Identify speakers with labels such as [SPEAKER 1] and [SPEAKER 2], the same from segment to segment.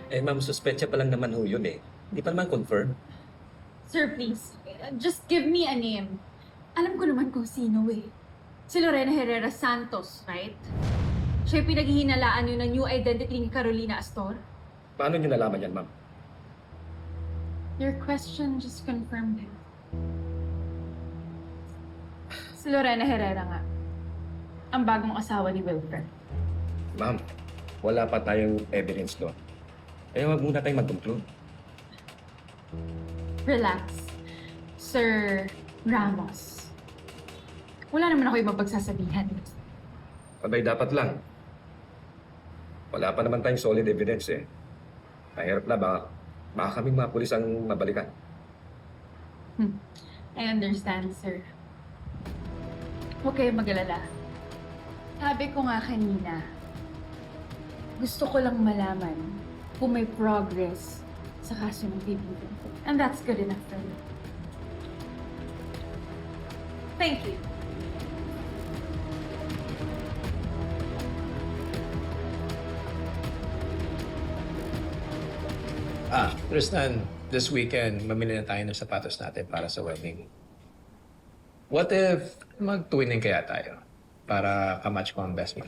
[SPEAKER 1] Eh, ma'am, suspecha pa lang naman ho yun eh. Hindi pa naman confirm.
[SPEAKER 2] Sir, please, just give me a name. Alam ko naman kung sino eh. Si Lorena Herrera Santos, right? Siya yung pinaghihinalaan yun ng new identity ni Carolina Astor.
[SPEAKER 1] Paano niyo nalaman yan, ma'am?
[SPEAKER 2] Your question just confirmed it. Si Lorena Herrera nga. Ang bagong asawa ni Wilfred.
[SPEAKER 1] Ma'am, wala pa tayong evidence doon. Kaya wag muna tayong mag-conclude.
[SPEAKER 2] Relax, Sir Ramos. Wala naman ako ibang pagsasabihan.
[SPEAKER 1] Abay, dapat lang. Wala pa naman tayong solid evidence eh. Mahirap na, baka kaming mga pulis ang mabalikan.
[SPEAKER 2] I understand, sir. Huwag kayong mag-alala. Sabi ko nga kanina, gusto ko lang malaman kung may progress sa kaso ng kaibigan ko. And that's good enough for me. Thank you.
[SPEAKER 3] Tristan, this weekend, mamili na tayo ng sapatos natin para sa wedding. What if mag-twinning kaya tayo? Para kamatch ko ang best man.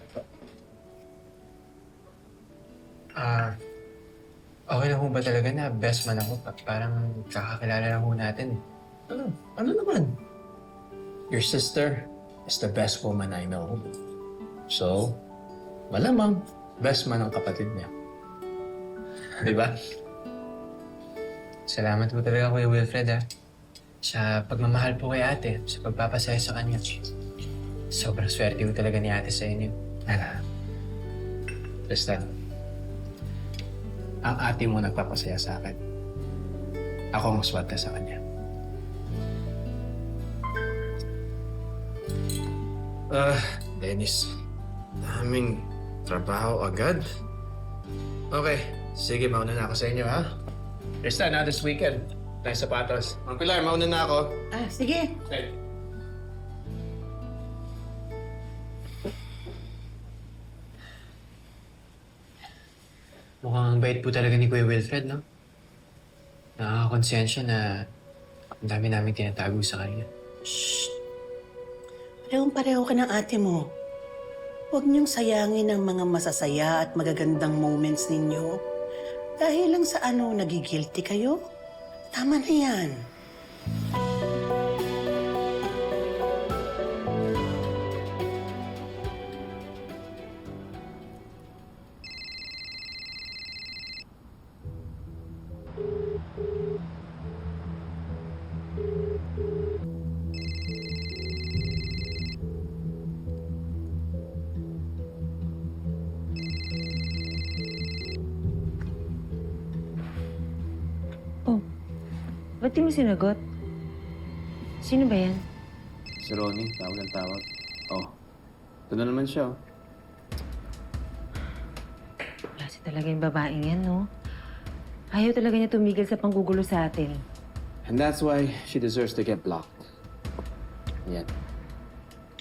[SPEAKER 3] Okay lang ho ba talaga na best man ako? Parang kakakilala lang ho natin. Ano naman? Your sister is the best woman I know. So, malamang best man ang kapatid niya. Di ba? Salamat po talaga Kuya Wilfred sa pagmamahal po kay ate, sa pagpapasaya sa kanya. Sobrang swerte po talaga ni ate sa inyo. Tristan, ang ate mo nagpapasaya sa akin. Ako ang swerte sa kanya.
[SPEAKER 4] Dennis, daming trabaho agad.
[SPEAKER 3] Okay, sige, mauna na ako sa inyo, ha? Tristan, this weekend, tayo sapatos.
[SPEAKER 4] Ang Pilar, mauna na ako.
[SPEAKER 5] Sige.
[SPEAKER 3] Okay. Mukhang bait po talaga ni Kuya Wilfred, no? Nakakakonsensya na ang dami namin tinatago sa kanya.
[SPEAKER 5] Shh. Parehong-pareho ka ng ate mo. Huwag niyong sayangin ang mga masasaya at magagandang moments ninyo. Dahil lang sa nagigilty kayo? Tama na yan.
[SPEAKER 6] Ba't di mo sinagot? Sino ba yan?
[SPEAKER 4] Si Ronnie, tawag ang tawag. Oh, ito na naman siya.
[SPEAKER 6] Klase talaga yung babaeng yan, no? Ayaw talaga niya tumigil sa panggugulo sa atin.
[SPEAKER 4] And that's why she deserves to get blocked. Yan.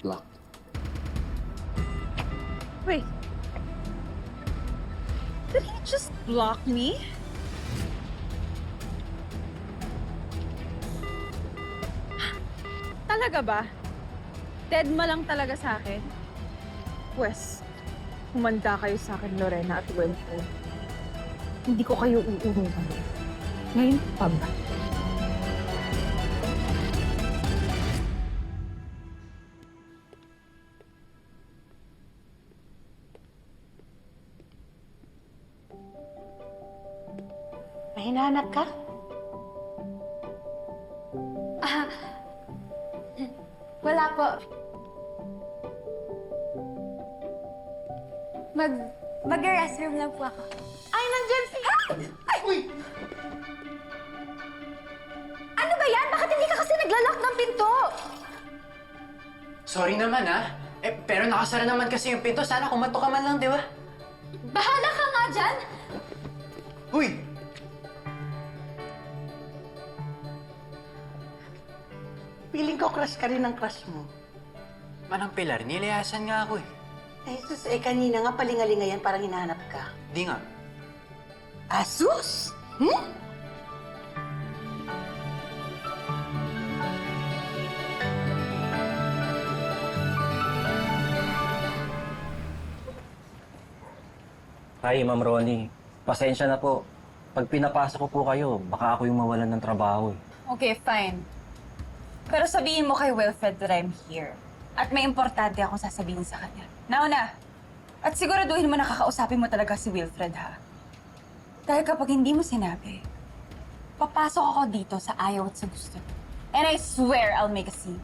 [SPEAKER 4] Blocked.
[SPEAKER 7] Wait. Did he just block me? Talaga ba? Deadma lang talaga sa akin? Pwes, humanda kayo sa akin, Lorena at Wilfred. Hindi ko kayo uurungan. Ngayon pa ba?
[SPEAKER 5] May hinahanap ka?
[SPEAKER 2] Wala po. Mag-restroom lang po ako. Ay, nandyan si... Ay! Uy! Ano ba yan? Bakit hindi ka kasi naglalak ng pinto?
[SPEAKER 8] Sorry naman, pero nakasara naman kasi yung pinto. Sana kumato ka man lang, di ba?
[SPEAKER 2] Bahala ka nga dyan!
[SPEAKER 8] Huy!
[SPEAKER 5] Piling ko crush ka rin ng crush mo.
[SPEAKER 8] Manang Pilar, nilayasan nga ako eh.
[SPEAKER 5] Ay, sus, kanina nga palingalinga yan, parang hinahanap ka.
[SPEAKER 8] Di nga.
[SPEAKER 5] Asus! Hmm?
[SPEAKER 9] Hi, Ma'am Ronnie. Pasensya na po. Pag pinapasok ko po kayo, baka ako yung mawalan ng trabaho.
[SPEAKER 2] Okay, fine. Pero sabihin mo kay Wilfred that I'm here. At may importante akong sasabihin sa kanya. Nauna! At siguraduhin mo nakakausapin mo talaga si Wilfred, ha? Dahil kapag hindi mo sinabi, papasok ako dito sa ayaw at sa gusto. And I swear I'll make a scene.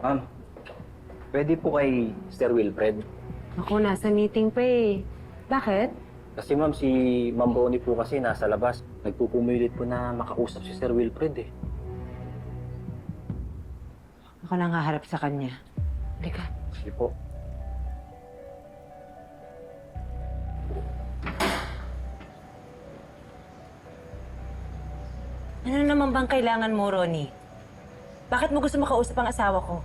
[SPEAKER 9] Ma'am, pwede po kay Sir Wilfred?
[SPEAKER 6] Ako, nasa meeting pa eh. Bakit?
[SPEAKER 9] Kasi ma'am, si Ma'am Ronnie po kasi nasa labas. Nagpupumilit po na makausap si Sir Wilfred eh.
[SPEAKER 6] Ako nang haharap sa kanya. Halika.
[SPEAKER 9] Sige po.
[SPEAKER 6] Ano naman bang kailangan mo, Ronnie? Bakit mo gusto makausap ang asawa ko?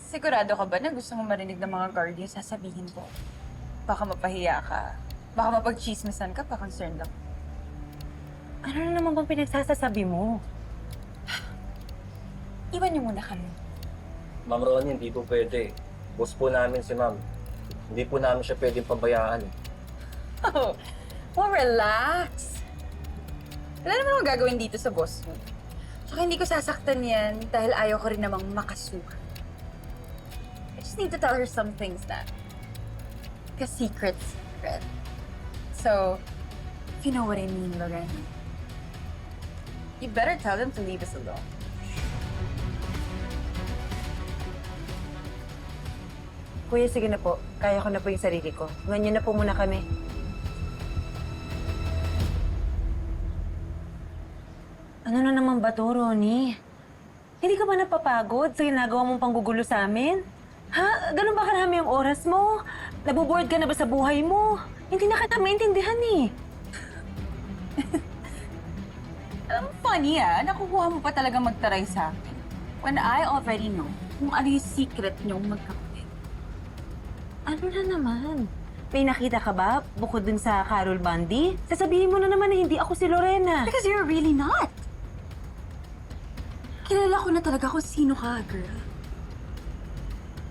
[SPEAKER 2] Sigurado ka ba na gusto mo marinig ng mga guard yung sasabihin ko? Baka mapahiya ka. Baka mapag-chismisan ka pa, concerned lang.
[SPEAKER 6] Ano na naman bang pinagsasasabi mo?
[SPEAKER 2] Iwan niyo muna kami.
[SPEAKER 9] Ma'am Ronnie, hindi po pwede. Boss po namin si ma'am. Hindi po namin siya pwedeng pabayaan.
[SPEAKER 2] Oh, well, relax. Wala naman akong gagawin dito sa boss mo. Tsaka hindi ko sasaktan yan dahil ayaw ko rin namang makasuka. I just need to tell her some things na secret. So, if you know what I mean, Lorena, you better tell them to leave us alone.
[SPEAKER 6] Kuya, sige na po. Kaya ko na po yung sarili ko. Ganyan na po muna kami. Ano na naman ba to, Ronnie? Hindi ka ba napapagod sa ginagawa mong panggugulo sa amin? Ha? Ganun ba karami yung oras mo? Naboboard ka na ba sa buhay mo? Hindi na kita maintindihan eh.
[SPEAKER 2] Ang funny nakukuha mo pa talaga magtaray sa akin. When I already know kung ano yung secret niyong magkapatid.
[SPEAKER 6] Ano na naman? May nakita ka ba bukod dun sa Carol Bundy? Sasabihin mo na naman na hindi ako si Lorena.
[SPEAKER 2] Because you're really not. Kilala ko na talaga kung sino ka, girl.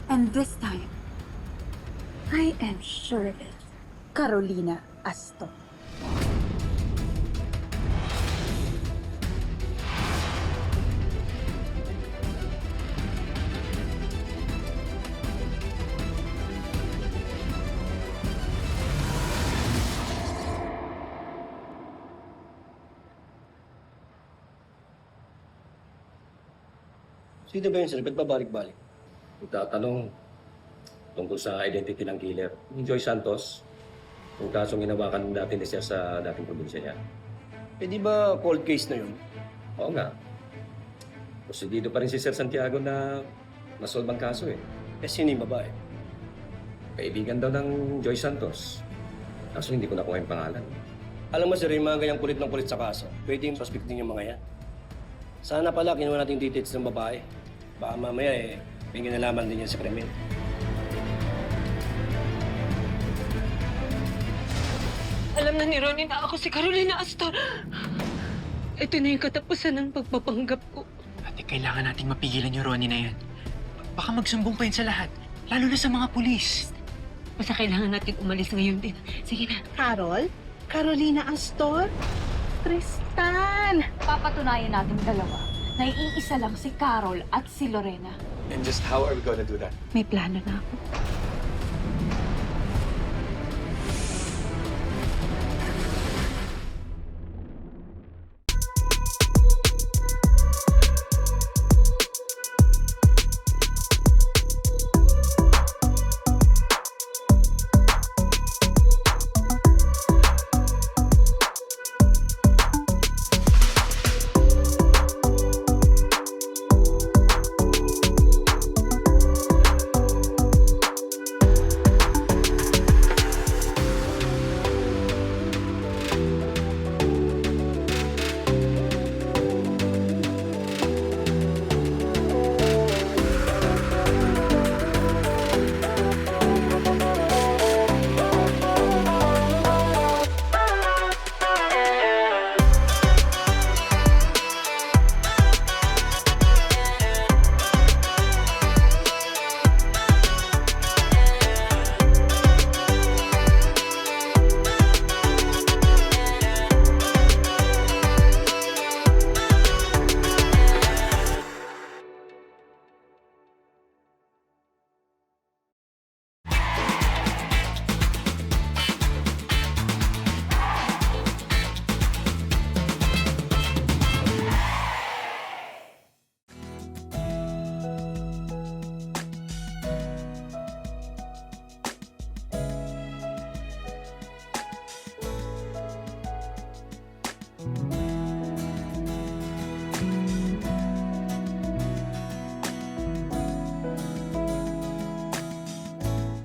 [SPEAKER 2] And this time, I am sure of it. Carolina Astor.
[SPEAKER 10] Sino ba yun, sir? Ba't babalik-balik?
[SPEAKER 1] Itatanong tungkol sa identity ng killer. Yung Joy Santos, yung kasong inawakan natin siya sa dating probinsya niya.
[SPEAKER 10] Eh di ba cold case na yun?
[SPEAKER 1] Oo nga. Posidido pa rin si Sir Santiago na masolve ang kaso eh.
[SPEAKER 10] Eh sino yung babae?
[SPEAKER 1] Kaibigan daw ng Joy Santos. Kaso hindi ko nakuha yung pangalan.
[SPEAKER 10] Alam mo, sir, yung mga ganyang kulit ng kulit sa kaso, pwede yung suspect din yung mga yan. Sana pala kinuha natin details ng babae. Baka mamaya may ginalaman din yan sa krimen.
[SPEAKER 6] Alam na ni Ronnie na ako si Carolina Astor. Ito na yung katapusan ng pagpapanggap ko.
[SPEAKER 8] Ate, kailangan nating mapigilan yung Ronnie na yan. Baka magsumbong pa yun sa lahat. Lalo na sa mga pulis.
[SPEAKER 6] Basta kailangan natin umalis ngayon din. Sige na.
[SPEAKER 5] Carol? Carolina Astor? Tristan!
[SPEAKER 2] Papatunayan natin dalawa na iisa lang si Carol at si Lorena.
[SPEAKER 3] And just how are we gonna do that?
[SPEAKER 2] May plano na ako.